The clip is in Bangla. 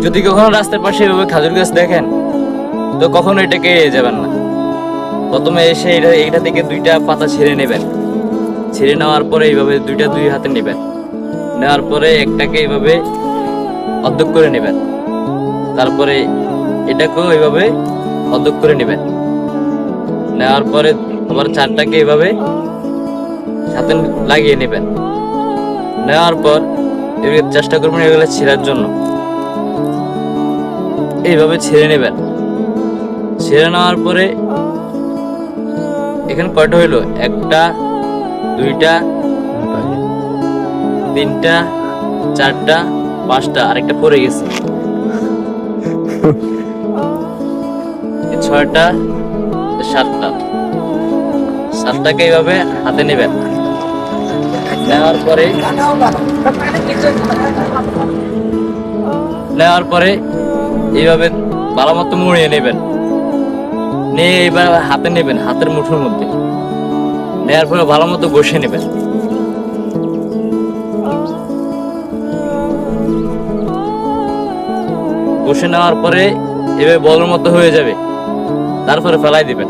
যদি কখনো রাস্তার পাশে এভাবে খেজুর গাছ দেখেন তো কখনো এটাকে যাবেন না। প্রথমে এসে এইটা থেকে দুইটা পাতা ছিঁড়ে নেবেন। ছিঁড়ে নেওয়ার পরে এইভাবে দুই হাতে নেবেন। নেওয়ার পরে একটাকে এইভাবে অর্ধেক করে নেবেন। তারপরে এটাকেও এইভাবে অর্ধেক করে নেবেন। নেওয়ার পরে আবার চারটাকে এইভাবে সাথে লাগিয়ে নেবেন। নেওয়ার পর এবার চেষ্টা করবেন এগুলো ছিঁড়ার জন্য। এইভাবে ছিঁড়ে নেবেন। ছিঁড়ে নেওয়ার পরে এখানে কয়টা হইলো? একটা, দুইটা, তিনটা, চারটা, পাঁচটা, আরেকটা পড়ে গেছে। ছয়টা, সাতটা। সাতটাকে এইভাবে হাতে নেবেন। নেওয়ার পরে এইভাবে ভালো মতো মুড়িয়ে নেবেন। নিয়ে এবার হাতে নেবেন, হাতের মুঠোর মধ্যে নেওয়ার পরে ভালো মতো ঘষে নেবেন। ঘষে নেওয়ার পরে এভাবে বলের মতো হয়ে যাবে। তারপরে ফেলাই দিবেন।